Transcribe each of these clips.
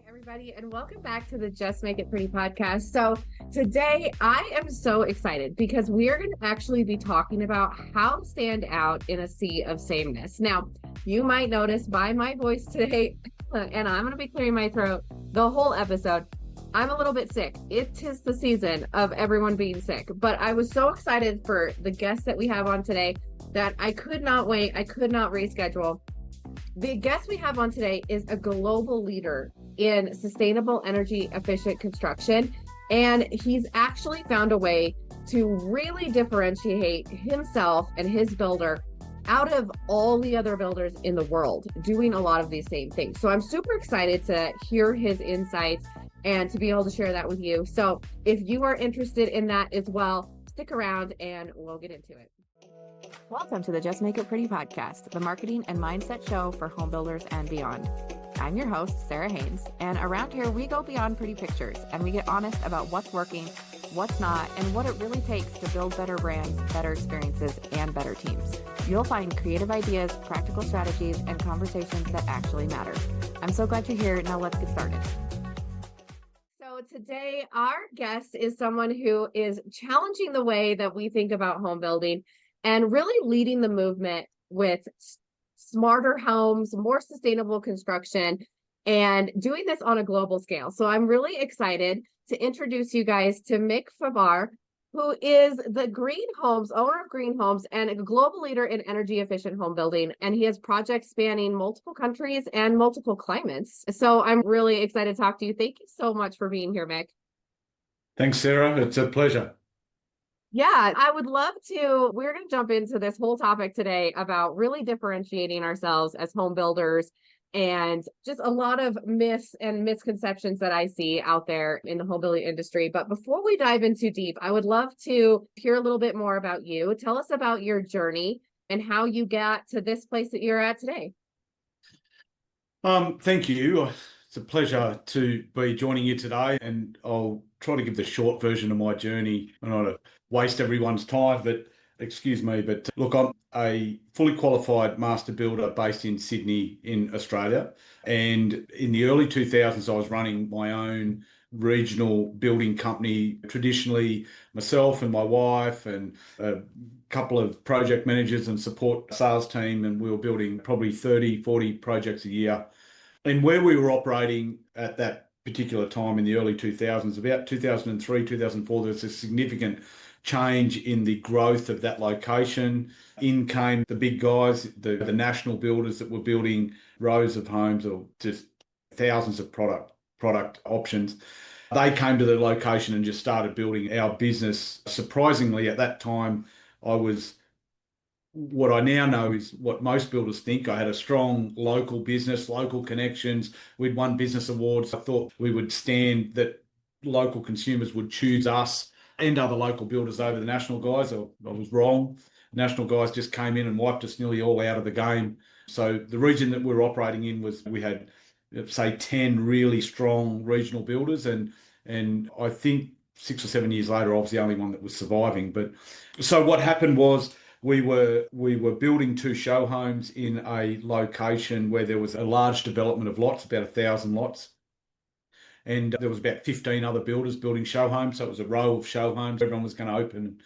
Everybody, and welcome back to the Just Make It Pretty podcast. So, today I am so excited because we are going to actually be talking about how to stand out in a sea of sameness. Now, you might notice by my voice today, and I'm going to be clearing my throat the whole episode. I'm a little bit sick. It is the season of everyone being sick, but I was so excited for the guests that we have on today that I could not wait. I could not reschedule. The guest we have on today is a global leader in sustainable energy efficient construction. And he's actually found a way to really differentiate himself and his builder out of all the other builders in the world doing a lot of these same things. So I'm super excited to hear his insights and to be able to share that with you. So if you are interested in that as well, stick around and we'll get into it. Welcome to the Just Make It Pretty podcast, the marketing and mindset show for home builders and beyond. I'm your host, Sarah Haynes, and around here we go beyond pretty pictures and we get honest about what's working, what's not, and what it really takes to build better brands, better experiences, and better teams. You'll find creative ideas, practical strategies, and conversations that actually matter. I'm so glad you're here. Now let's get started. So today our guest is someone who is challenging the way that we think about home building and really leading the movement with smarter homes, more sustainable construction, and doing this on a global scale. So I'm really excited to introduce you guys to Mick Fabar, who is the Green Homes, owner of Green Homes, and a global leader in energy efficient home building. And he has projects spanning multiple countries and multiple climates. So I'm really excited to talk to you. Thank you so much for being here, Mick. Thanks, Sarah. It's a pleasure. Yeah, I would love to. We're going to jump into this whole topic today about really differentiating ourselves as home builders and just a lot of myths and misconceptions that I see out there in the home building industry. But before we dive in too deep, I would love to hear a little bit more about you. Tell us about your journey and how you got to this place that you're at today. Thank you. It's a pleasure to be joining you today, and I'll try to give the short version of my journey. I don't want to waste everyone's time, but excuse me. But look, I'm a fully qualified master builder based in Sydney in Australia. And in the early 2000s, I was running my own regional building company. Traditionally, myself and my wife and a couple of project managers and support sales team, and we were building probably 30, 40 projects a year. And where we were operating at that particular time in the early 2000s, about 2003, 2004, there was a significant change in the growth of that location. In came the big guys, the national builders that were building rows of homes or just thousands of product options. They came to the location and just started building our business. Surprisingly, at that time, what I now know is what most builders think. I had a strong local business, local connections. We'd won business awards. I thought we would stand that local consumers would choose us and other local builders over the national guys. I was wrong. National guys just came in and wiped us nearly all out of the game. So the region that we were operating in we had, say, 10 really strong regional builders. And I think 6 or 7 years later, I was the only one that was surviving. But so what happened was, we were building 2 show homes in a location where there was a large development of lots, about 1,000 lots. And there was about 15 other builders building show homes. So it was a row of show homes. Everyone was going to open.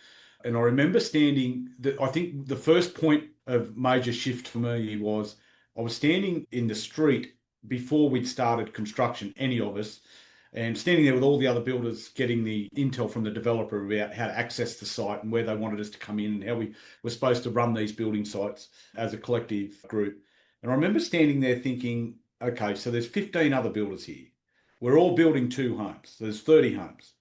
And I remember I think the first point of major shift for me was I was standing in the street before we'd started construction, any of us, and standing there with all the other builders getting the intel from the developer about how to access the site and where they wanted us to come in and how we were supposed to run these building sites as a collective group. And I remember standing there thinking, okay, so there's 15 other builders here. We're all building 2 homes. So there's 30 homes.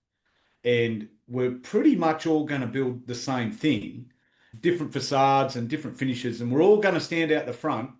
And we're pretty much all going to build the same thing, different facades and different finishes, and we're all going to stand out the front.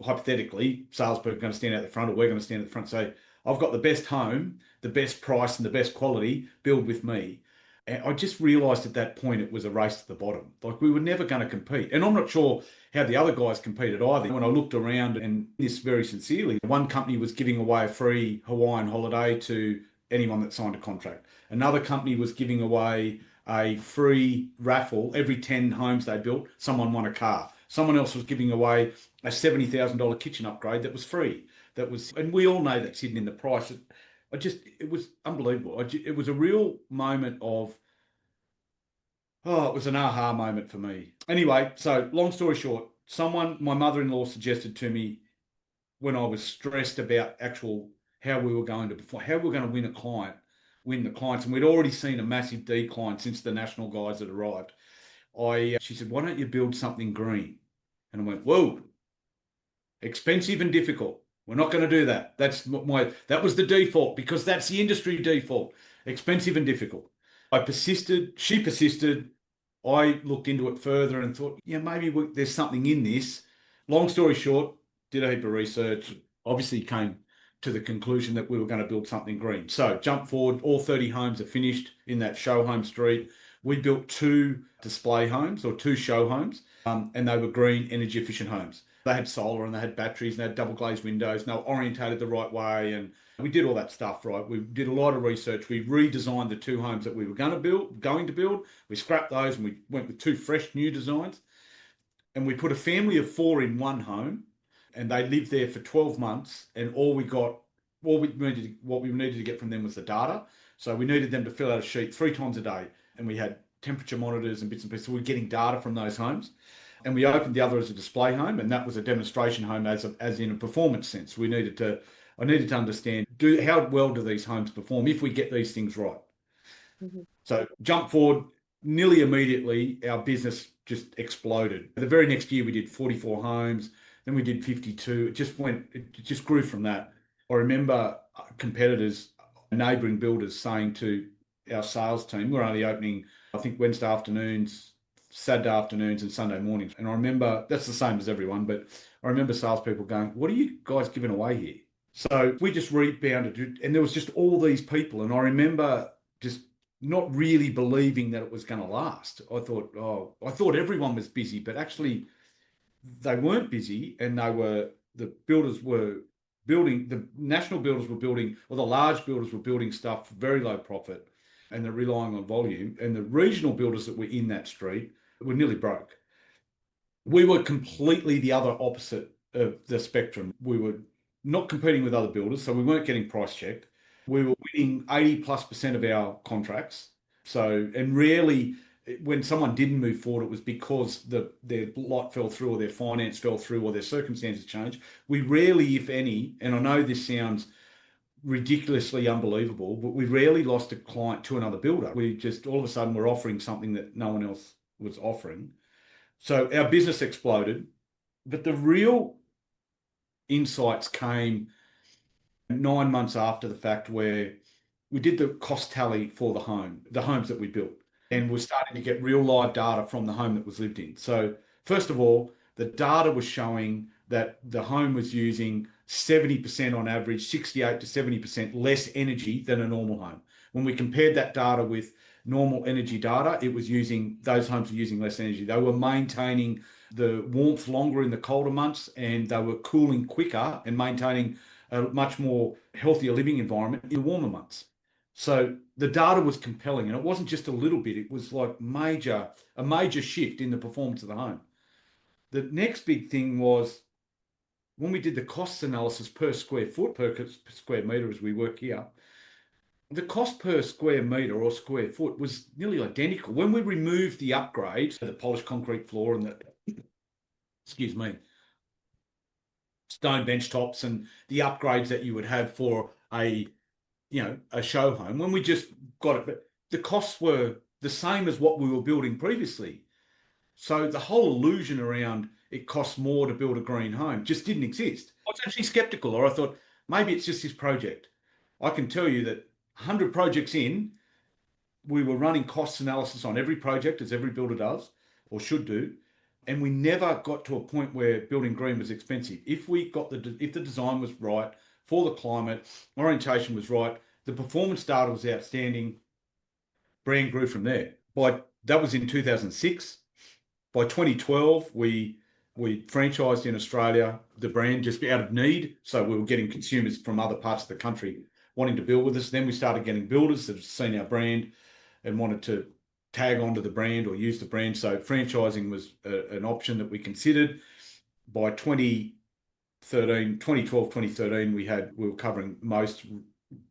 Hypothetically, salespeople are going to stand out the front, or we're going to stand at the front and say, I've got the best home, the best price and the best quality, build with me. And I just realised at that point it was a race to the bottom. Like, we were never going to compete. And I'm not sure how the other guys competed either. When I looked around, and this very sincerely, one company was giving away a free Hawaiian holiday to anyone that signed a contract. Another company was giving away a free raffle. Every 10 homes they built, someone won a car. Someone else was giving away a $70,000 kitchen upgrade that was free. that was, and we all know that's hidden in the price. It was unbelievable. It was a real moment of, oh, it was an aha moment for me. Anyway, so long story short, my mother-in-law suggested to me when I was stressed about how we were going to perform, how we were going to win the clients, and we'd already seen a massive decline since the national guys had arrived. She said, "Why don't you build something green?" And I went, "Whoa, expensive and difficult. We're not going to do that. That was the default because that's the industry default. Expensive and difficult." I persisted. She persisted. I looked into it further and thought, yeah, maybe there's something in this. Long story short, did a heap of research. Obviously, came to the conclusion that we were going to build something green. So, jump forward. All 30 homes are finished in that show home street. We built 2 display homes or 2 show homes, and they were green, energy efficient homes. They had solar and they had batteries and they had double glazed windows and they were orientated the right way. And we did all that stuff, right? We did a lot of research. We redesigned the 2 homes that we were going to build. We scrapped those and we went with 2 fresh new designs. And we put a family of 4 in one home, and they lived there for 12 months. And what we needed to get from them was the data. So we needed them to fill out a sheet 3 times a day, and we had temperature monitors and bits and pieces. So we're getting data from those homes. And we opened the other as a display home, and that was a demonstration home as in a performance sense. I needed to understand how well do these homes perform if we get these things right. Mm-hmm. So jump forward, nearly immediately, our business just exploded. The very next year, we did 44 homes. Then we did 52. It just grew from that. I remember competitors, neighbouring builders saying to our sales team, we're only opening, I think, Wednesday afternoons, Saturday afternoons and Sunday mornings. And I remember, that's the same as everyone, but I remember salespeople going, "What are you guys giving away here?" So we just rebounded, and there was just all these people. And I remember just not really believing that it was going to last. I thought everyone was busy, but actually they weren't busy, and the national builders were building, or the large builders were building stuff for very low profit, and they're relying on volume. And the regional builders that were in that street were nearly broke. We were completely the other opposite of the spectrum. We were not competing with other builders, so we weren't getting price checked. We were winning 80+% of our contracts. So, and rarely, when someone didn't move forward, it was because their lot fell through, or their finance fell through, or their circumstances changed. We rarely, if any, and I know this sounds ridiculously unbelievable, but we rarely lost a client to another builder. We just all of a sudden were offering something that no one else was offering. So our business exploded, but the real insights came 9 months after the fact, where we did the cost tally for the homes that we built, and we're starting to get real live data from the home that was lived in. So first of all, the data was showing that the home was using 70% on average, 68 to 70% less energy than a normal home. When we compared that data with normal energy data, those homes were using less energy. They were maintaining the warmth longer in the colder months, and they were cooling quicker and maintaining a much more healthier living environment in the warmer months. So the data was compelling, and it wasn't just a little bit, it was like a major shift in the performance of the home. The next big thing was when we did the cost analysis per square foot, per square meter as we work here, the cost per square meter or square foot was nearly identical. When we removed the upgrades, the polished concrete floor and stone bench tops and the upgrades that you would have for a show home, when we just got it, but the costs were the same as what we were building previously. So the whole illusion around it costs more to build a green home just didn't exist. I was actually skeptical, or I thought maybe it's just this project. I can tell you that 100 projects in, we were running cost analysis on every project, as every builder does or should do, and we never got to a point where building green was expensive. If the design was right for the climate, orientation was right, the performance data was outstanding, brand grew from there. That was in 2006. By 2012, we franchised in Australia, the brand, just out of need. So we were getting consumers from other parts of the country wanting to build with us. Then we started getting builders that have seen our brand and wanted to tag onto the brand or use the brand. So franchising was an option that we considered. By 2013, 2012, 2013, we were covering most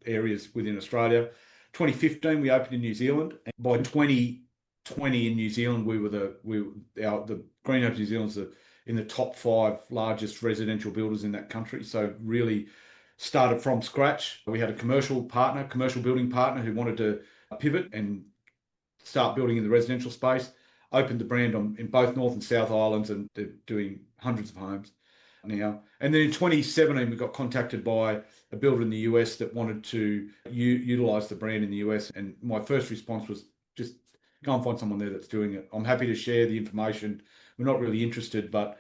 areas within Australia. 2015, we opened in New Zealand. And by 2020 in New Zealand, the Greenhouse New Zealand's in the top 5 largest residential builders in that country. So really started from scratch. We had a commercial building partner who wanted to pivot and start building in the residential space. Opened the brand in both North and South Islands, and they're doing hundreds of homes now. And then in 2017, we got contacted by a builder in the US that wanted to utilize the brand in the US. And my first response was just go and find someone there that's doing it. I'm happy to share the information. We're not really interested, but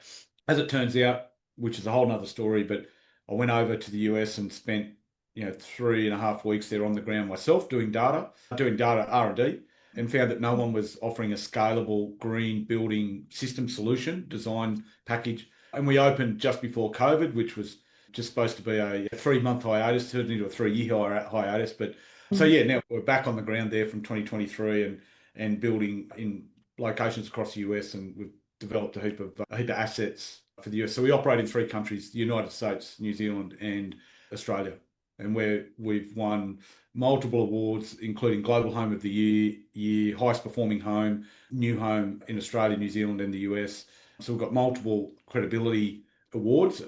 as it turns out, which is a whole nother story, but I went over to the US and spent 3.5 weeks there on the ground myself doing data R&D, and found that no one was offering a scalable green building system solution design package. And we opened just before COVID, which was just supposed to be a 3-month hiatus, turned into a 3-year hiatus. But so yeah, now we're back on the ground there from 2023 and building in locations across the US, and we've developed a heap of assets for the US. So we operate in 3 countries: the United States, New Zealand, and Australia. And we've won multiple awards, including Global Home of the Year, Highest Performing Home, New Home in Australia, New Zealand, and the US. So we've got multiple credibility awards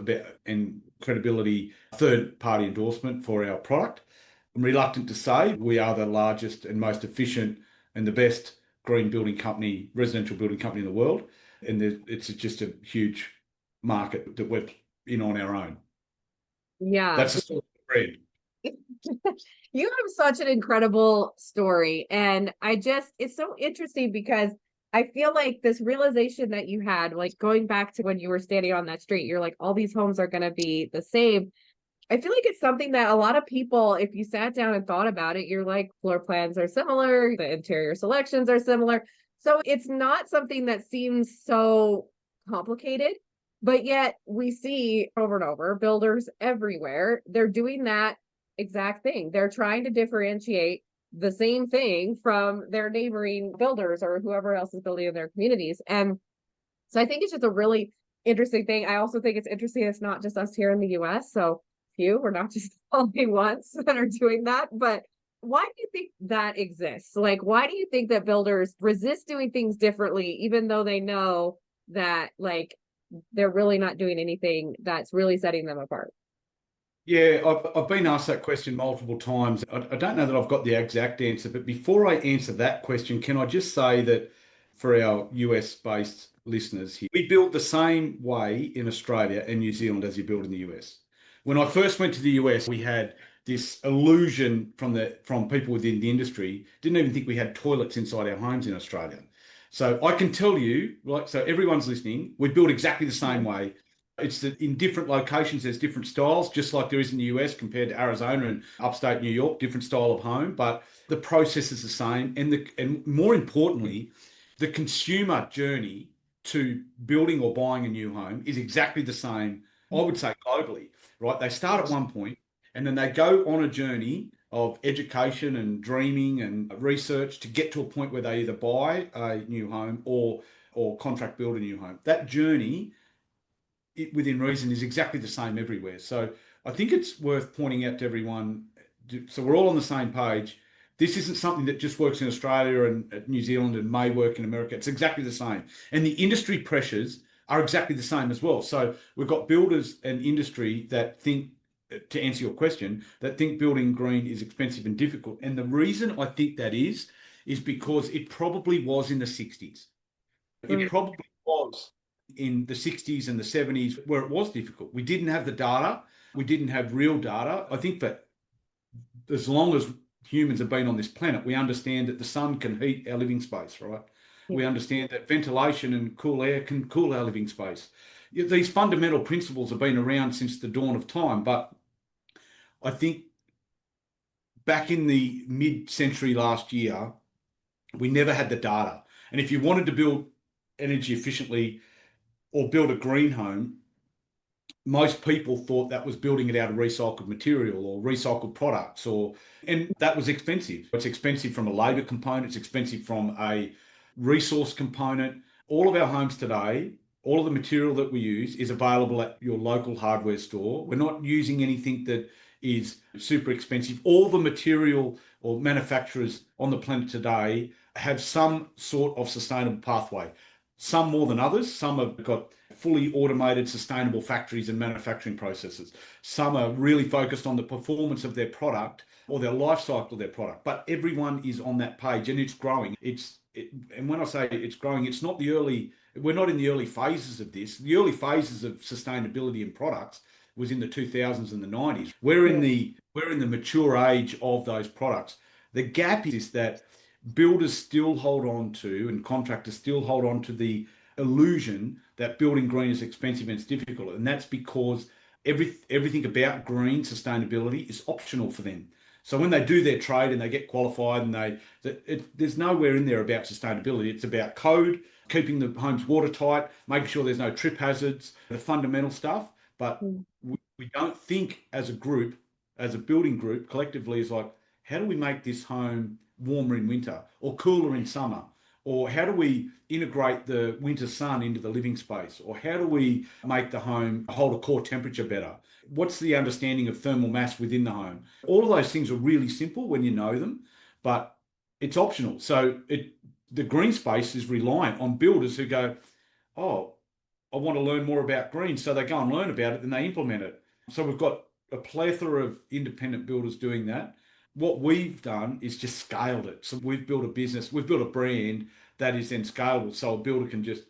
and credibility third-party endorsement for our product. I'm reluctant to say we are the largest and most efficient and the best green building company, residential building company in the world. And it's just a huge market that we're in on our own. Yeah. That's the story of bread. You have such an incredible story. And it's so interesting because I feel like this realization that you had, like going back to when you were standing on that street, you're like, all these homes are going to be the same. I feel like it's something that a lot of people, if you sat down and thought about it, you're like, floor plans are similar, the interior selections are similar. So it's not something that seems so complicated, but yet we see over and over builders everywhere. They're doing that exact thing. They're trying to differentiate the same thing from their neighboring builders or whoever else is building in their communities. And so I think it's just a really interesting thing. I also think it's interesting it's not just us here in the US. So we're not just the only ones that are doing that. But why do you think that exists? Like, why do you think that builders resist doing things differently, even though they know that like they're really not doing anything that's really setting them apart? Yeah, I've been asked that question multiple times. I don't know that I've got the exact answer, but before I answer that question, can I just say that for our US-based listeners here, we build the same way in Australia and New Zealand as you build in the US. When I first went to the US, we had this illusion from people within the industry, didn't even think we had toilets inside our homes in Australia. So I can tell you, like, so everyone's listening, we build exactly the same way. It's that in different locations, there's different styles, just like there is in the US compared to Arizona and upstate New York, different style of home, but the process is the same. And more importantly, the consumer journey to building or buying a new home is exactly the same, I would say globally, right? They start at one point and then they go on a journey of education and dreaming and research to get to a point where they either buy a new home or contract build a new home. That journey, within reason, is exactly the same everywhere. So I think it's worth pointing out to everyone, so we're all on the same page. This isn't something that just works in Australia and New Zealand and may work in America. It's exactly the same. And the industry pressures are exactly the same as well. So we've got builders and industry that think, to answer your question, that think building green is expensive and difficult. And the reason I think that is because it probably was in the 60s. It probably was in the 60s and the 70s where it was difficult. We didn't have the data. We didn't have real data. I think that as long as humans have been on this planet, we understand that the sun can heat our living space, right? Yeah. We understand that ventilation and cool air can cool our living space. These fundamental principles have been around since the dawn of time, but I think back in the mid-century last year, we never had the data. And if you wanted to build energy efficiently or build a green home, most people thought that was building it out of recycled material or recycled products, and that was expensive. It's expensive from a labor component, it's expensive from a resource component. All of our homes today, All of the material that we use is available at your local hardware store. We're not using anything that is super expensive. All the material or manufacturers on the planet today have some sort of sustainable pathway. Some more than others. Some have got fully automated, sustainable factories and manufacturing processes. Some are really focused on the performance of their product or their life cycle of their product. But everyone is on that page, and it's growing. And when I say it's growing, it's not the early. We're not in the early phases of this. The early phases of sustainability in products was in the 2000s and the 90s. We're in the mature age of those products. The gap is that builders still hold on to, and contractors still hold on to, the illusion that building green is expensive and it's difficult. And that's because everything about green sustainability is optional for them. So when they do their trade and they get qualified, and there's nowhere in there about sustainability. It's about code, keeping the homes watertight, making sure there's no trip hazards, the fundamental stuff. But we don't think as a group, as a building group, collectively, is like, how do we make this home warmer in winter or cooler in summer? Or how do we integrate the winter sun into the living space? Or how do we make the home hold a core temperature better? What's the understanding of thermal mass within the home? All of those things are really simple when you know them, but it's optional. So the green space is reliant on builders who go, oh, I want to learn more about green. So they go and learn about it and they implement it. So we've got a plethora of independent builders doing that. What we've done is just scaled it. So we've built a business, we've built a brand that is then scalable. So a builder can just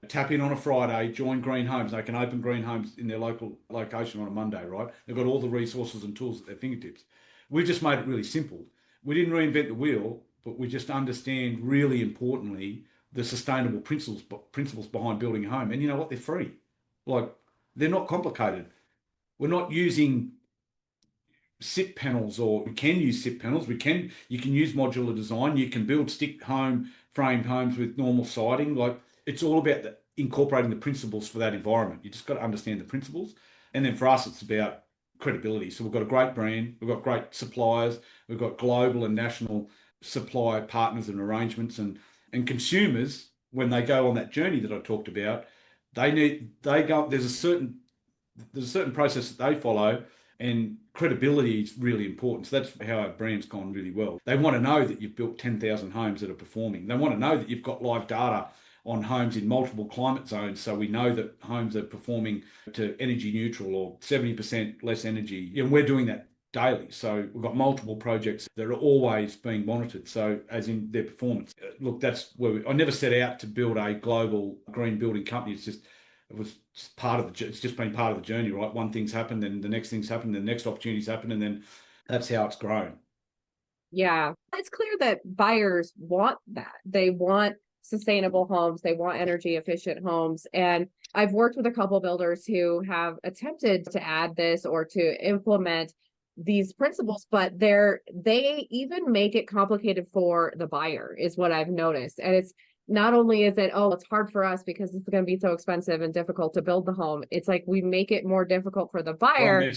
tap in on a Friday, join Green Homes. They can open Green Homes in their local location on a Monday, right? They've got all the resources and tools at their fingertips. We've just made it really simple. We didn't reinvent the wheel, but we just understand, really importantly, the sustainable principles behind building a home. And you know what? They're free. Like, they're not complicated. We're not using SIP panels, or we can use SIP panels. You can use modular design. You can build stick home framed homes with normal siding. Like, it's all about incorporating the principles for that environment. You just got to understand the principles. And then for us, it's about credibility. So we've got a great brand. We've got great suppliers. We've got global and national supply partners and arrangements, and consumers, when they go on that journey that I talked about, there's a certain process that they follow, and credibility is really important. So that's how our brand's gone really well. They want to know that you've built 10,000 homes that are performing. They want to know that you've got live data on homes in multiple climate zones, so we know that homes are performing to energy neutral or 70% less energy. And we're doing that daily. So we've got multiple projects that are always being monitored. So as in their performance. Look, that's where I never set out to build a global green building company. It's just been part of the journey, right? One thing's happened, then the next thing's happened, then the next opportunity's happened, and then that's how it's grown. Yeah, it's clear that buyers want that. They want sustainable homes. They want energy efficient homes. And I've worked with a couple builders who have attempted to add this or to implement these principles, but they even make it complicated for the buyer, is what I've noticed. And it's not only is it, oh, it's hard for us because it's going to be so expensive and difficult to build the home. It's like we make it more difficult for the buyer.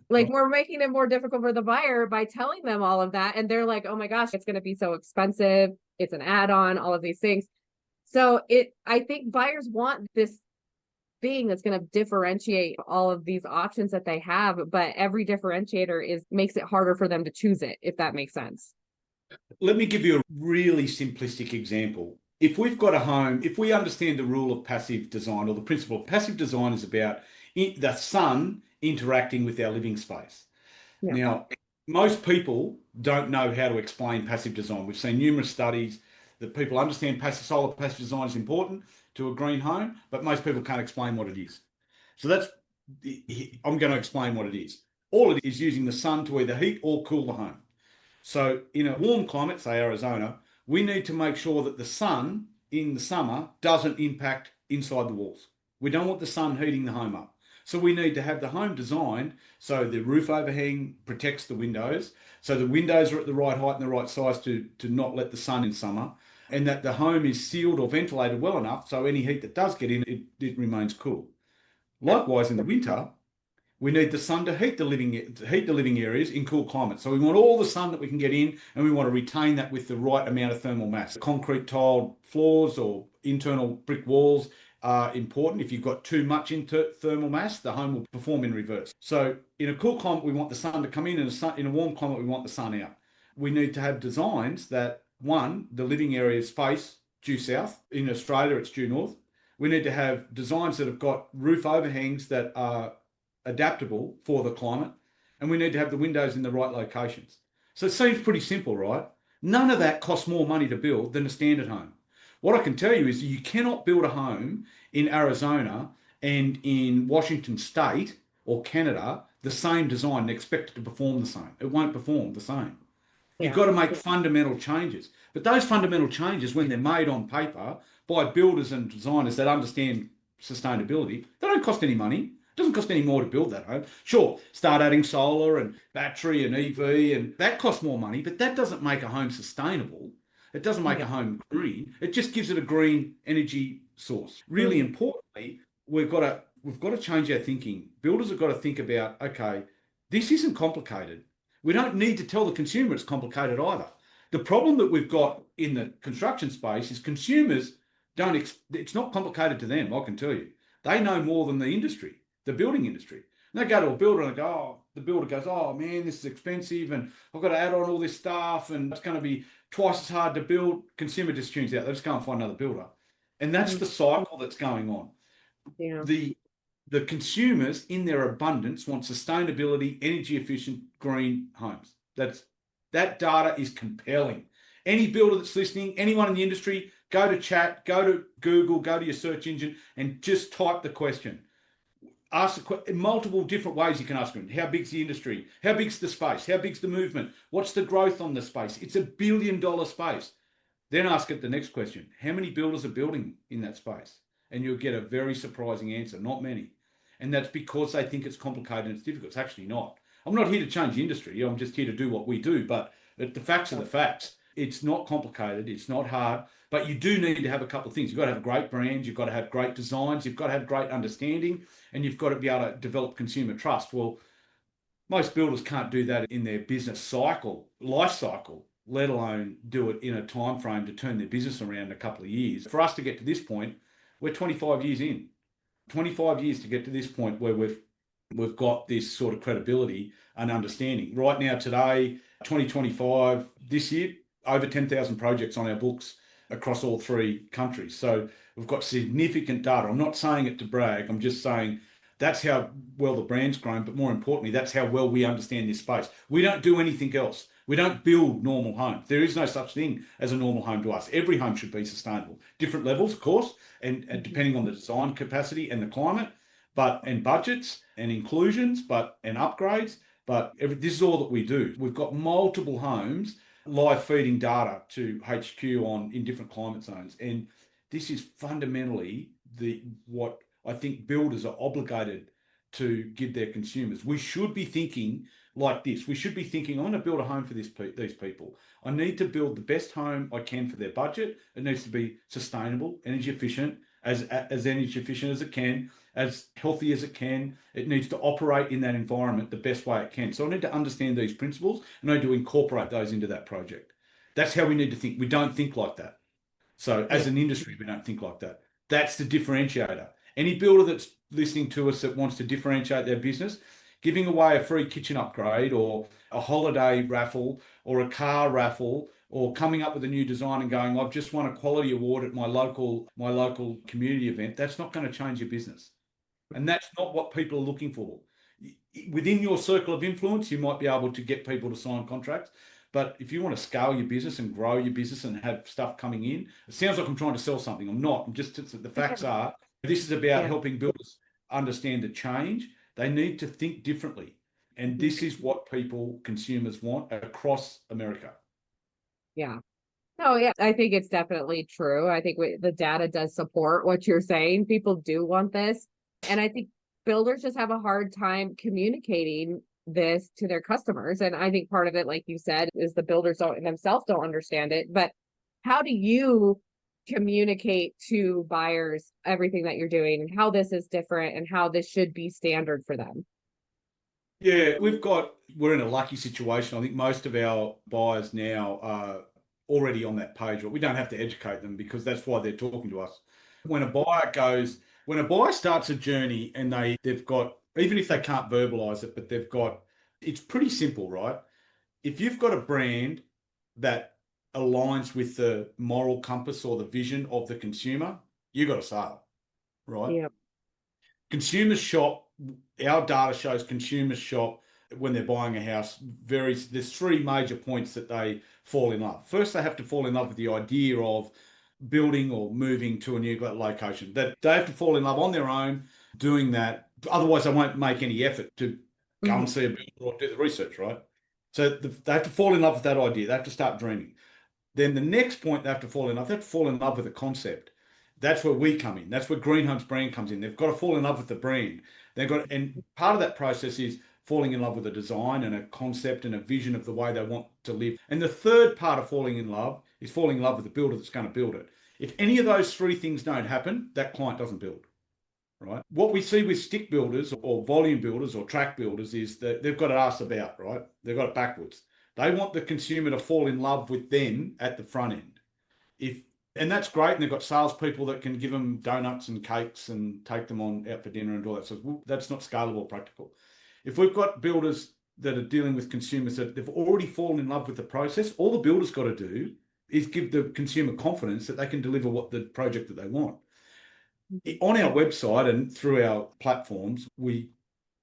Like, we're making it more difficult for the buyer by telling them all of that. And they're like, oh my gosh, it's going to be so expensive. It's an add-on, all of these things. So I think buyers want this thing that's going to differentiate all of these options that they have, but every differentiator makes it harder for them to choose it, if that makes sense. Let me give you a really simplistic example. If we've got a home, if we understand the rule of passive design, or the principle of passive design is about the sun interacting with our living space. Yeah. Now, most people don't know how to explain passive design. We've seen numerous studies that people understand solar passive design is important to a green home, but most people can't explain what it is. So I'm going to explain what it is. All it is using the sun to either heat or cool the home. So in a warm climate, say Arizona, we need to make sure that the sun in the summer doesn't impact inside the walls. We don't want the sun heating the home up. So we need to have the home designed so the roof overhang protects the windows, so the windows are at the right height and the right size to not let the sun in summer, and that the home is sealed or ventilated well enough so any heat that does get in, it remains cool. Likewise, in the winter, we need the sun to heat the living areas in cool climates. So we want all the sun that we can get in, and we want to retain that with the right amount of thermal mass. Concrete tiled floors or internal brick walls are important. If you've got too much thermal mass, the home will perform in reverse. So in a cool climate, we want the sun to come in, and in a warm climate, we want the sun out. We need to have designs that, one, the living areas face due south. In Australia, it's due north. We need to have designs that have got roof overhangs that are adaptable for the climate, and we need to have the windows in the right locations. So it seems pretty simple, right? None of that costs more money to build than a standard home. What I can tell you is you cannot build a home in Arizona and in Washington State or Canada the same design and expect it to perform the same. It won't perform the same. You've Yeah. got to make fundamental changes. But those fundamental changes, when they're made on paper by builders and designers that understand sustainability, they don't cost any money. It doesn't cost any more to build that home. Sure, start adding solar and battery and EV, and that costs more money, but that doesn't make a home sustainable. It doesn't make a home green. It just gives it a green energy source. Really importantly, we've got to change our thinking. Builders have got to think about, okay, this isn't complicated. We don't need to tell the consumer it's complicated either. The problem that we've got in the construction space is consumers it's not complicated to them, I can tell you. They know more than the industry, the building industry. And they go to a builder and they go, oh, the builder goes, oh man, this is expensive and I've got to add on all this stuff and it's going to be twice as hard to build. Consumer just tunes out. They just go and find another builder. And that's the cycle that's going on. Yeah. The consumers in their abundance want sustainability, energy efficient, green homes. That data is compelling. Any builder that's listening, anyone in the industry, go to chat, go to Google, go to your search engine and just type the question. Ask in multiple different ways you can ask them. How big's the industry? How big's the space? How big's the movement? What's the growth on the space? It's $1 billion space. Then ask it the next question. How many builders are building in that space? And you'll get a very surprising answer. Not many. And that's because they think it's complicated and it's difficult. It's actually not. I'm not here to change the industry. I'm just here to do what we do. But the facts are the facts. It's not complicated. It's not hard. But you do need to have a couple of things. You've got to have a great brand. You've got to have great designs. You've got to have great understanding. And you've got to be able to develop consumer trust. Well, most builders can't do that in their business cycle, life cycle, let alone do it in a time frame to turn their business around in a couple of years. For us to get to this point, we're 25 years in. 25 years to get to this point where we've got this sort of credibility and understanding. Right now, today, 2025, this year, over 10,000 projects on our books across all three countries. So we've got significant data. I'm not saying it to brag. I'm just saying that's how well the brand's grown, but more importantly, that's how well we understand this space. We don't do anything else. We don't build normal homes. There is no such thing as a normal home to us. Every home should be sustainable. Different levels, of course, and depending on the design capacity and the climate, and budgets and inclusions, and upgrades. But this is all that we do. We've got multiple homes live feeding data to HQ in different climate zones. And this is fundamentally what I think builders are obligated to give their consumers. We should be thinking like this. We should be thinking, I'm going to build a home for these people. I need to build the best home I can for their budget. It needs to be sustainable, energy efficient, as energy efficient as it can, as healthy as it can. It needs to operate in that environment the best way it can. So I need to understand these principles and I need to incorporate those into that project. That's how we need to think. We don't think like that. So as an industry, we don't think like that. That's the differentiator. Any builder that's listening to us that wants to differentiate their business, giving away a free kitchen upgrade or a holiday raffle or a car raffle or coming up with a new design and going, I've just won a quality award at my local community event, that's not going to change your business. And that's not what people are looking for. Within your circle of influence, you might be able to get people to sign contracts. But if you want to scale your business and grow your business and have stuff coming in, it sounds like I'm trying to sell something. I'm not. I'm just, the facts are, this is about helping builders understand the change. They need to think differently. And this is what consumers want across America. Yeah. No, yeah, I think it's definitely true. I think the data does support what you're saying. People do want this. And I think builders just have a hard time communicating this to their customers. And I think part of it, like you said, is the builders themselves don't understand it. But how do you communicate to buyers everything that you're doing and how this is different and how this should be standard for them? Yeah, we're in a lucky situation. I think most of our buyers now are already on that page, but we don't have to educate them because that's why they're talking to us. When a buyer starts a journey and they've got, even if they can't verbalize it, but it's pretty simple, right? If you've got a brand that aligns with the moral compass or the vision of the consumer, you got a sale, right? Yeah. Consumers shop, our data shows consumers shop when they're buying a house. There's three major points that they fall in love. First, they have to fall in love with the idea of building or moving to a new location. That they have to fall in love on their own doing that. Otherwise, they won't make any effort to go and see a builder or do the research, right? So they have to fall in love with that idea. They have to start dreaming. Then the next point they have to fall in love, they have to fall in love with the concept. That's where we come in. That's where Green Home's brand comes in. They've got to fall in love with the brand. And part of that process is falling in love with a design and a concept and a vision of the way they want to live. And the third part of falling in love is falling in love with the builder that's going to build it. If any of those three things don't happen, that client doesn't build, right? What we see with stick builders or volume builders or track builders is that they've got it asked about, right? They've got it backwards. They want the consumer to fall in love with them at the front end. And that's great. And they've got salespeople that can give them donuts and cakes and take them out for dinner and all that. So that's not scalable or practical. If we've got builders that are dealing with consumers that they've already fallen in love with the process, all the builder's got to do is give the consumer confidence that they can deliver what the project that they want. On our website and through our platforms, we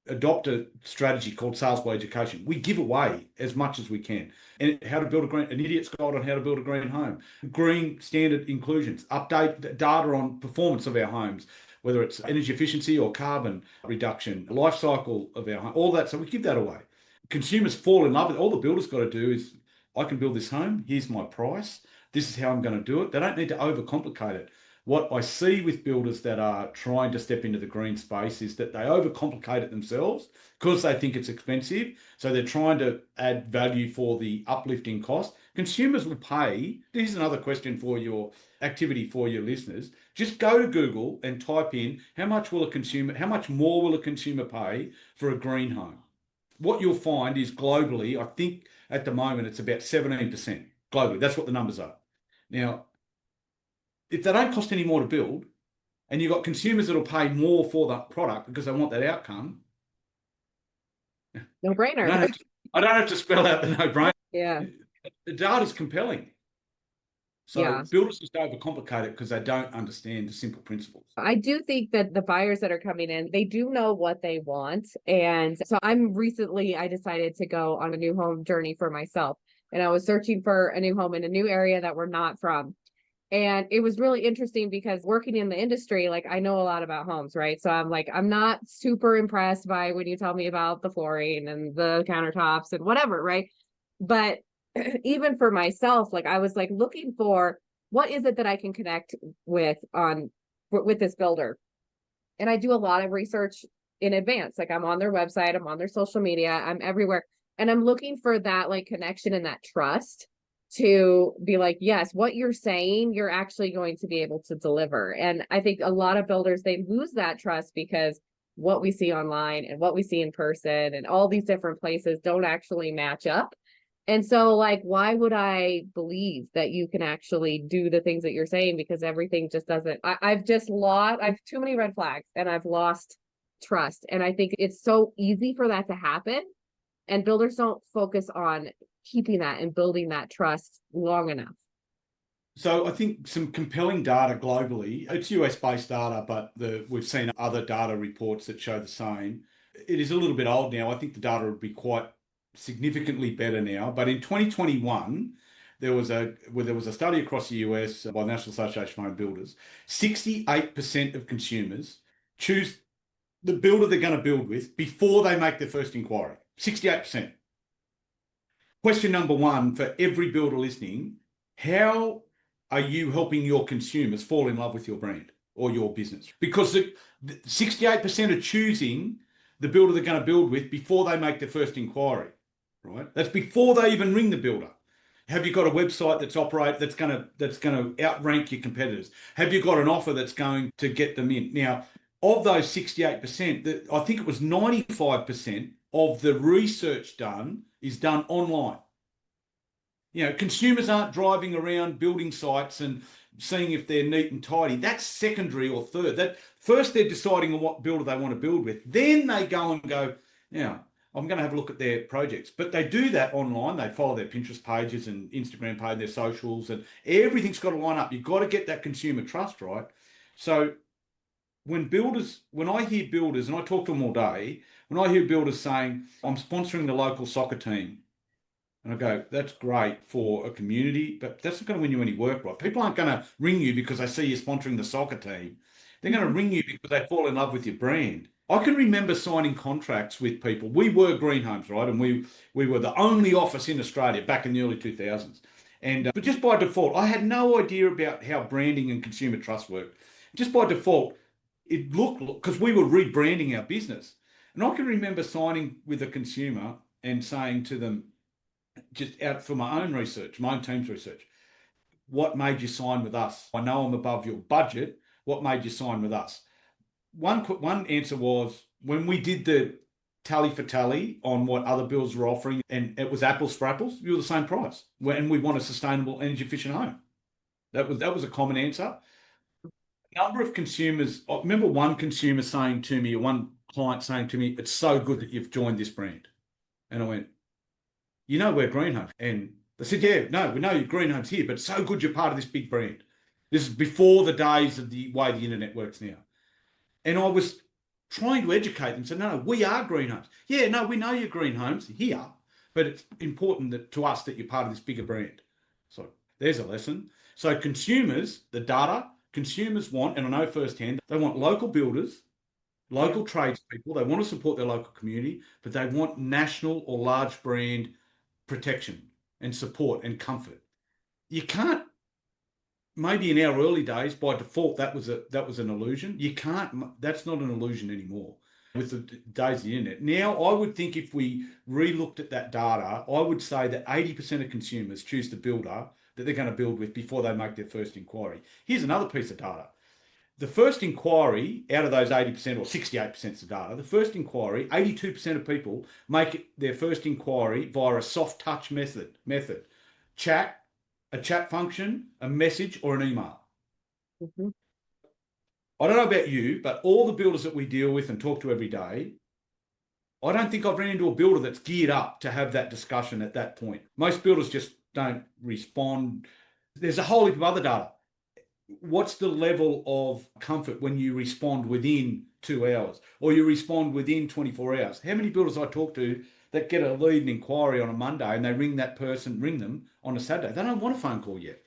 adopt a strategy called sales by education. We give away as much as we can. And how to build an idiot's guide on how to build a green home, green standard inclusions, update data on performance of our homes, whether it's energy efficiency or carbon reduction, life cycle of our home, all that. So we give that away. Consumers fall in love with it. All the builder's got to do is, I can build this home. Here's my price. This is how I'm going to do it. They don't need to overcomplicate it. What I see with builders that are trying to step into the green space is that they overcomplicate it themselves because they think it's expensive. So they're trying to add value for the uplifting cost. Consumers will pay. Here's another question for your activity for your listeners. Just go to Google and type in how much more will a consumer pay for a green home? What you'll find is globally, I think at the moment it's about 17% globally. That's what the numbers are. Now, if they don't cost any more to build, and you've got consumers that'll pay more for that product because they want that outcome, no brainer. I don't have to spell out the no brainer. Yeah. The data's compelling. So yeah. Builders just overcomplicate it because they don't understand the simple principles. I do think that the buyers that are coming in, they do know what they want. And so I decided to go on a new home journey for myself. And I was searching for a new home in a new area that we're not from. And it was really interesting because working in the industry, like I know a lot about homes, right? So I'm not super impressed by when you tell me about the flooring and the countertops and whatever, right? But even for myself, like I was like looking for what is it that I can connect with this builder. And I do a lot of research in advance. Like I'm on their website, I'm on their social media, I'm everywhere. And I'm looking for that like connection and that trust to be like, yes, what you're saying, you're actually going to be able to deliver. And I think a lot of builders, they lose that trust because what we see online and what we see in person and all these different places don't actually match up. And so like, why would I believe that you can actually do the things that you're saying? Because everything just doesn't, I've too many red flags and I've lost trust. And I think it's so easy for that to happen. And builders don't focus on keeping that and building that trust long enough. So I think some compelling data globally, it's US-based data, but we've seen other data reports that show the same. It is a little bit old now. I think the data would be quite significantly better now. But in 2021, there was a study across the US by the National Association of Homebuilders. 68% of consumers choose the builder they're going to build with before they make their first inquiry. 68%. Question number one for every builder listening, how are you helping your consumers fall in love with your brand or your business? Because 68% are choosing the builder they're going to build with before they make their first inquiry, right? That's before they even ring the builder. Have you got a website that's going to outrank your competitors? Have you got an offer that's going to get them in? Now, of those 68%, I think it was 95% of the research done is done online. Consumers aren't driving around building sites and seeing if they're neat and tidy. That's secondary or third. That first they're deciding on what builder they want to build with. Then they go and go, I'm going to have a look at their projects. But they do that online. They follow their Pinterest pages and Instagram page, their socials, and everything's got to line up. You've got to get that consumer trust right. So when I hear builders, and I talk to them all day, when I hear builders saying, I'm sponsoring the local soccer team, and I go, that's great for a community, but that's not going to win you any work, right? People aren't going to ring you because they see you sponsoring the soccer team. They're going to ring you because they fall in love with your brand. I can remember signing contracts with people. We were Green Homes, right? And we were the only office in Australia back in the early 2000s. And but just by default, I had no idea about how branding and consumer trust worked. Just by default, it looked, because we were rebranding our business. And I can remember signing with a consumer and saying to them, just out for my own research, my own team's research, what made you sign with us? I know I'm above your budget. What made you sign with us? One answer was when we did the tally for tally on what other builders were offering, and it was apples for apples, you were the same price. And we want a sustainable, energy efficient home. That was a common answer. Number of consumers, I remember one consumer saying to me, one client saying to me, it's so good that you've joined this brand. And I went, we're Green Homes. And they said, yeah, no, we know you're Green Homes here, but it's so good you're part of this big brand. This is before the days of the way the internet works now. And I was trying to educate them. So, no, we are Green Homes. Yeah, no, we know you're Green Homes here, but it's important to us that you're part of this bigger brand. So there's a lesson. So consumers, the data, consumers want, and I know firsthand, they want local builders, local tradespeople. They want to support their local community, but they want national or large brand protection and support and comfort. You can't, maybe in our early days, by default, that was an illusion. You can't, that's not an illusion anymore with the days of the internet. Now, I would think if we re-looked at that data, I would say that 80% of consumers choose the builder that they're going to build with before they make their first inquiry. Here's another piece of data. The first inquiry out of those 80% or 68% of the data, the first inquiry, 82% of people make their first inquiry via a soft touch method, chat, a chat function, a message, or an email. Mm-hmm. I don't know about you, but all the builders that we deal with and talk to every day, I don't think I've ran into a builder that's geared up to have that discussion at that point. Most builders just don't respond. There's a whole heap of other data. What's the level of comfort when you respond within 2 hours or you respond within 24 hours? How many builders I talk to that get a lead and inquiry on a Monday and they ring them on a Saturday? They don't want a phone call yet.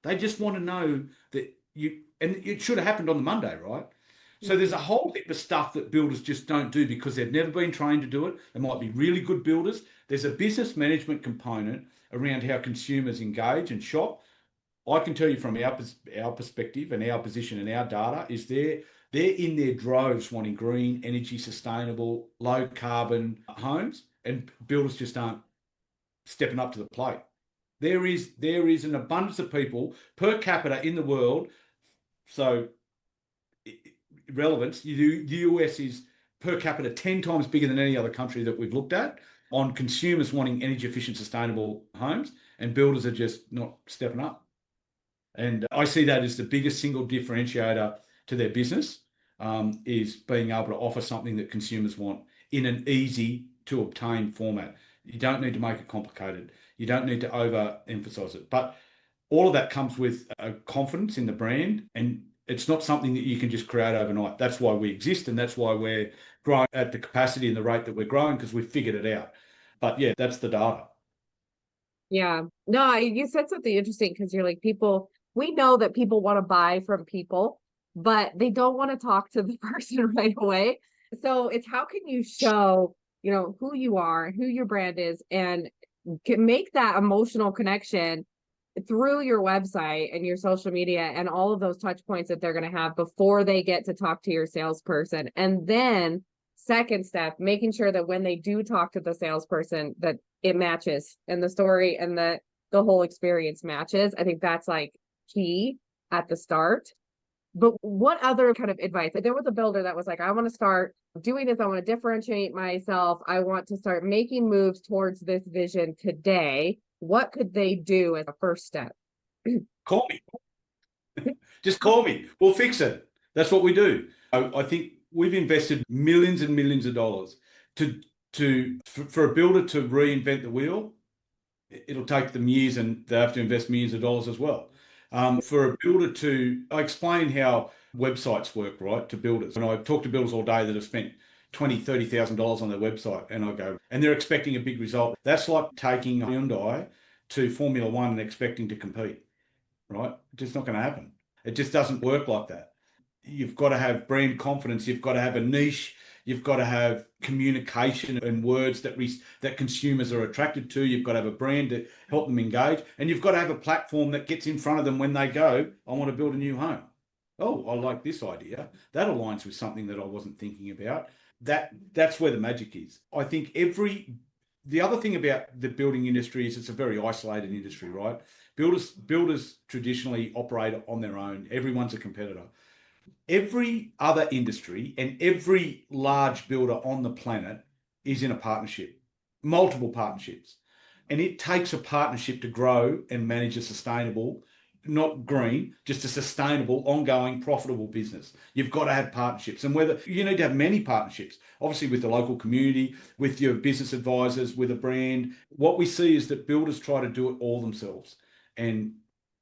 They just want to know that and it should have happened on the Monday, right? So there's a whole heap of stuff that builders just don't do because they've never been trained to do it. They might be really good builders. There's a business management component around how consumers engage and shop. I can tell you from our perspective and our position and our data is they're in their droves wanting green, energy, sustainable, low carbon homes, and builders just aren't stepping up to the plate. There is an abundance of people per capita in the world. So relevance, the US is per capita 10 times bigger than any other country that we've looked at on consumers wanting energy efficient, sustainable homes, and builders are just not stepping up. And I see that as the biggest single differentiator to their business is being able to offer something that consumers want in an easy to obtain format. You don't need to make it complicated. You don't need to overemphasize it. But all of that comes with a confidence in the brand, and it's not something that you can just create overnight. That's why we exist, and that's why we're growing at the capacity and the rate that we're growing, because we've figured it out. But yeah, that's the data. Yeah. No, you said something interesting because you're like, we know that people want to buy from people, but they don't want to talk to the person right away. So it's how can you show, who you are, who your brand is, and make that emotional connection through your website and your social media and all of those touch points that they're going to have before they get to talk to your salesperson. And then second step, making sure that when they do talk to the salesperson, that it matches and the story and the whole experience matches. I think that's like key at the start. But what other kind of advice? There was a builder that was like, I want to start doing this. I want to differentiate myself. I want to start making moves towards this vision today. what could they do as a first step? Call me. Just call me. We'll fix it. That's what we do. I think we've invested millions and millions of dollars for a builder to reinvent the wheel. It'll take them years, and they have to invest millions of dollars as well. For a builder I explain how websites work, right, to builders. And I talk to builders all day that have spent $20,000, $30,000 on their website, and I go, and they're expecting a big result. That's like taking Hyundai to Formula One and expecting to compete, right? It's just not going to happen. It just doesn't work like that. You've got to have brand confidence. You've got to have a niche. You've got to have communication and words that consumers are attracted to. You've got to have a brand to help them engage. And you've got to have a platform that gets in front of them when they go, I want to build a new home. Oh, I like this idea. That aligns with something that I wasn't thinking about. That's where the magic is. I think the other thing about the building industry is it's a very isolated industry, right? Builders traditionally operate on their own. Everyone's a competitor. Every other industry and every large builder on the planet is in a partnership, multiple partnerships. And it takes a partnership to grow and manage a sustainable, not green, just a sustainable, ongoing, profitable business. You've got to have partnerships. And whether you need to have many partnerships, obviously with the local community, with your business advisors, with a brand. What we see is that builders try to do it all themselves. And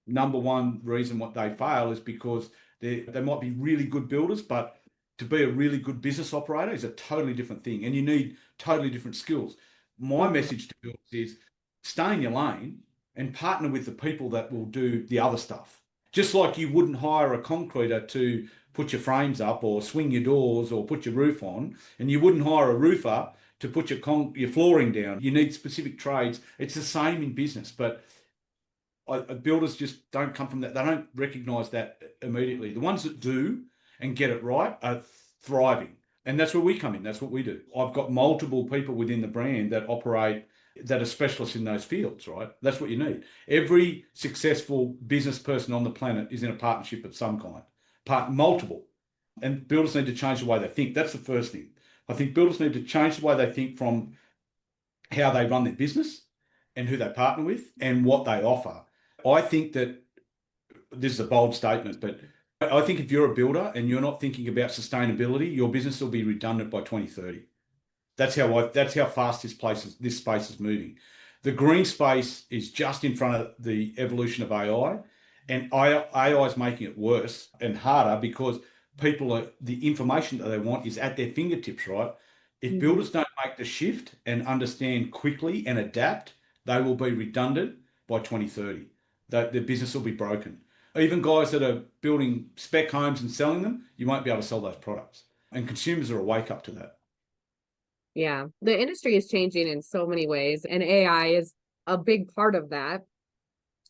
number one reason what they fail is because they might be really good builders, but to be a really good business operator is a totally different thing. And you need totally different skills. My message to builders is stay in your lane and partner with the people that will do the other stuff. Just like you wouldn't hire a concreter to put your frames up or swing your doors or put your roof on, and you wouldn't hire a roofer to put your flooring down. You need specific trades. It's the same in business, but builders just don't come from that. They don't recognize that immediately. The ones that do and get it right are thriving. And that's where we come in. That's what we do. I've got multiple people within the brand that are specialists in those fields, right? That's what you need. Every successful business person on the planet is in a partnership of some kind, multiple. And builders need to change the way they think. That's the first thing. I think builders need to change the way they think from how they run their business and who they partner with and what they offer. I think that this is a bold statement, but I think if you're a builder and you're not thinking about sustainability, your business will be redundant by 2030. That's how fast this space is moving. The green space is just in front of the evolution of AI, and AI is making it worse and harder because the information that they want is at their fingertips, right? If builders don't make the shift and understand quickly and adapt, they will be redundant by 2030. Their business will be broken. Even guys that are building spec homes and selling them, you won't be able to sell those products. And consumers are awake up to that. Yeah, the industry is changing in so many ways, and AI is a big part of that.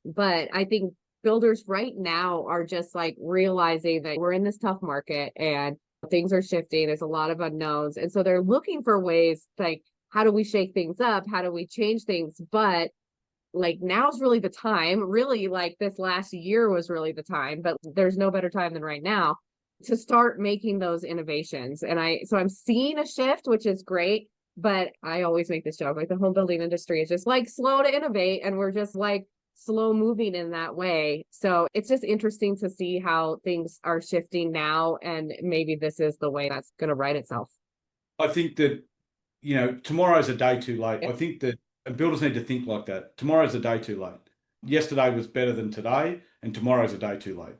But I think builders right now are just like realizing that we're in this tough market and things are shifting. There's a lot of unknowns. And so they're looking for ways like, how do we shake things up? How do we change things? But like now's really the time, really, like this last year was really the time, but there's no better time than right now to start making those innovations. And I'm seeing a shift, which is great, but I always make this joke, like the home building industry is just like slow to innovate, and we're just like slow moving in that way. So it's just interesting to see how things are shifting now, and maybe this is the way that's going to right itself. I think that, tomorrow's a day too late. I think that builders need to think like that. Tomorrow's a day too late. Yesterday was better than today, and tomorrow's a day too late.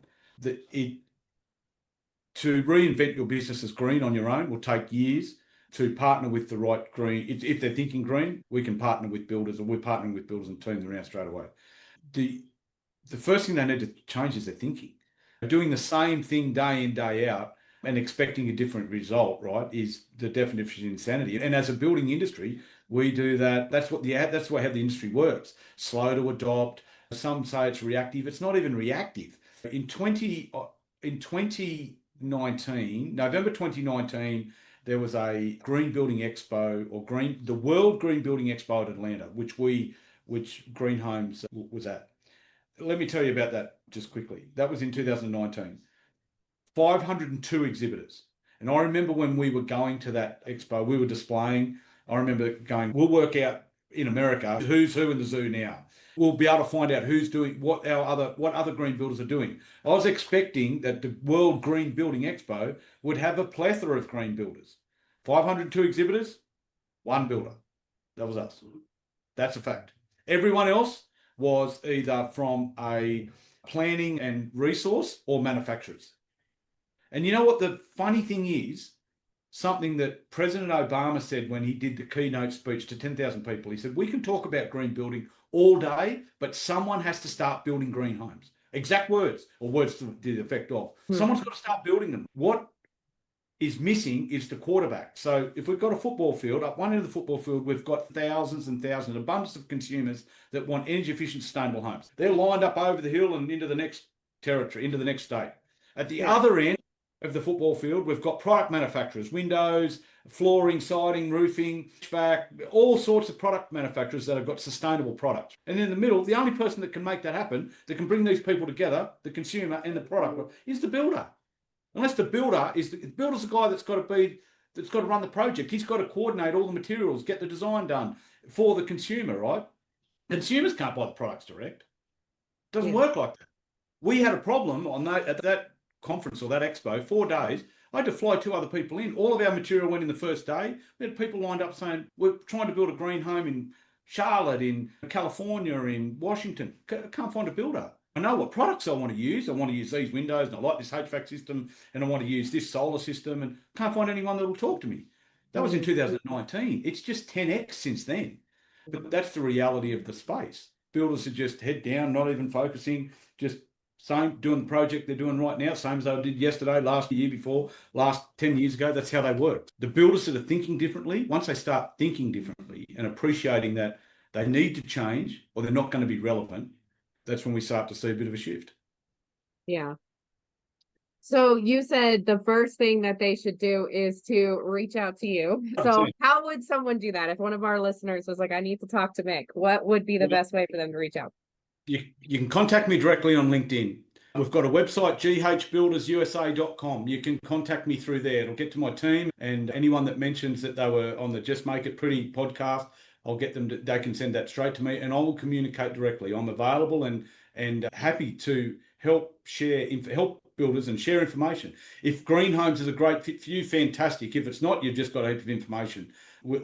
To reinvent your business as green on your own will take years. To partner with the right green, if they're thinking green, we can partner with builders, or we're partnering with builders and turning them around straight away. The first thing they need to change is their thinking. Doing the same thing day in, day out and expecting a different result, right, is the definition of insanity. And as a building industry, we do that. That's how the industry works. Slow to adopt. Some say it's reactive. It's not even reactive. In 2019, November 2019, there was a Green Building Expo, the World Green Building Expo at Atlanta, which Green Homes was at. Let me tell you about that just quickly. That was in 2019. 502 exhibitors. And I remember when we were going to that expo, we were displaying. I remember going, we'll work out in America, who's who in the zoo now. We'll be able to find out who's doing what other green builders are doing. I was expecting that the World Green Building Expo would have a plethora of green builders. 502 exhibitors, one builder. That was us. That's a fact. Everyone else was either from a planning and resource or manufacturers. And you know what the funny thing is? Something that President Obama said when he did the keynote speech to 10,000 people. He said, we can talk about green building all day, but someone has to start building green homes. Exact words, or words to the effect of. Someone's got to start building them. What is missing is the quarterback. So if we've got a football field, up one end of the football field, we've got thousands and thousands, abundance of consumers that want energy efficient, sustainable homes. They're lined up over the hill and into the next territory, into the next state. At the other end of the football field, we've got product manufacturers, windows, flooring, siding, roofing, HVAC, all sorts of product manufacturers that have got sustainable products. And in the middle, the only person that can make that happen, that can bring these people together, the consumer and the product, is the builder. Unless the builder's the guy that's got to run the project. He's got to coordinate all the materials, get the design done for the consumer, right? Consumers can't buy the products direct. It doesn't work like that. We had a problem at that conference or that expo, 4 days. I had to fly 2 other people in. All of our material went in the first day. We had people lined up saying, we're trying to build a green home in Charlotte, in California, in Washington. Can't find a builder. I know what products I want to use. I want to use these windows, and I like this HVAC system, and I want to use this solar system, and can't find anyone that will talk to me. That was in 2019. It's just 10x since then. But that's the reality of the space. Builders are just head down, not even focusing, just doing the project they're doing right now, same as they did yesterday, last year before, last 10 years ago. That's how they work. The builders that are thinking differently, once they start thinking differently and appreciating that they need to change or they're not going to be relevant, that's when we start to see a bit of a shift. Yeah. So you said the first thing that they should do is to reach out to you. So how would someone do that? If one of our listeners was like, I need to talk to Mick, what would be the best way for them to reach out? You can contact me directly on LinkedIn. We've got a website, ghbuildersusa.com. You can contact me through there. It'll get to my team, and anyone that mentions that they were on the Just Make It Pretty podcast, I'll get them they can send that straight to me, and I will communicate directly. I'm available and happy to help builders and share information. If green homes is a great fit for you, fantastic. If it's not, you've just got a heap of information.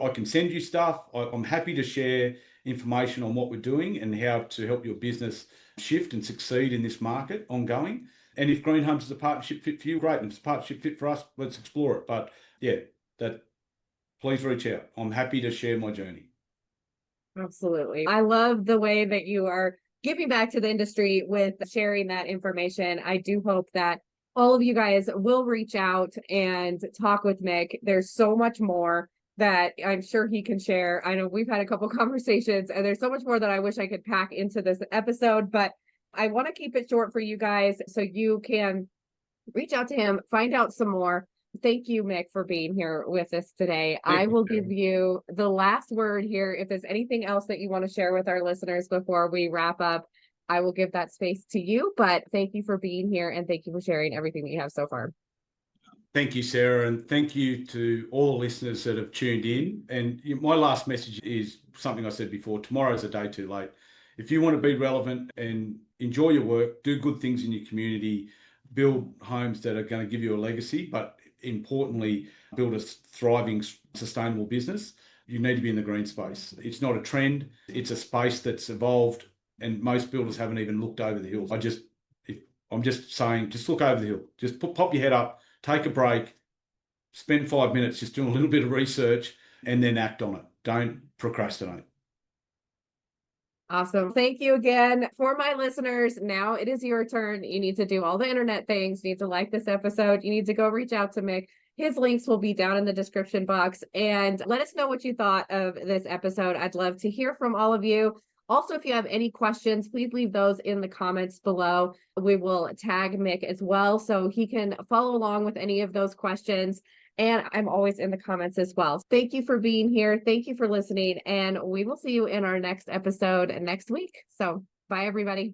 I can send you stuff. I'm happy to share information on what we're doing and how to help your business shift and succeed in this market ongoing. And if green homes is a partnership fit for you, great. And if it's a partnership fit for us, let's explore it. But yeah, please reach out. I'm happy to share my journey. Absolutely. I love the way that you are giving back to the industry with sharing that information. I do hope that all of you guys will reach out and talk with Mick. There's so much more that I'm sure he can share. I know we've had a couple conversations, and there's so much more that I wish I could pack into this episode, but I want to keep it short for you guys so you can reach out to him, find out some more. Thank you, Mick, for being here with us today. I will give you the last word here. If there's anything else that you want to share with our listeners before we wrap up, I will give that space to you. But thank you for being here, and thank you for sharing everything that you have so far. Thank you, Sarah, and thank you to all the listeners that have tuned in. And my last message is something I said before: tomorrow's a day too late. If you want to be relevant and enjoy your work, do good things in your community, build homes that are going to give you a legacy, but importantly, build a thriving, sustainable business, you need to be in the green space. It's not a trend. It's a space that's evolved, and most builders haven't even looked over the hills. I'm just saying, just look over the hill. Just pop your head up, take a break, spend 5 minutes just doing a little bit of research, and then act on it. Don't procrastinate. Awesome. Thank you again. For my listeners, now it is your turn. You need to do all the internet things. You need to like this episode. You need to go reach out to Mick. His links will be down in the description box. And let us know what you thought of this episode. I'd love to hear from all of you. Also, if you have any questions, please leave those in the comments below. We will tag Mick as well so he can follow along with any of those questions. And I'm always in the comments as well. Thank you for being here. Thank you for listening. And we will see you in our next episode next week. So bye, everybody.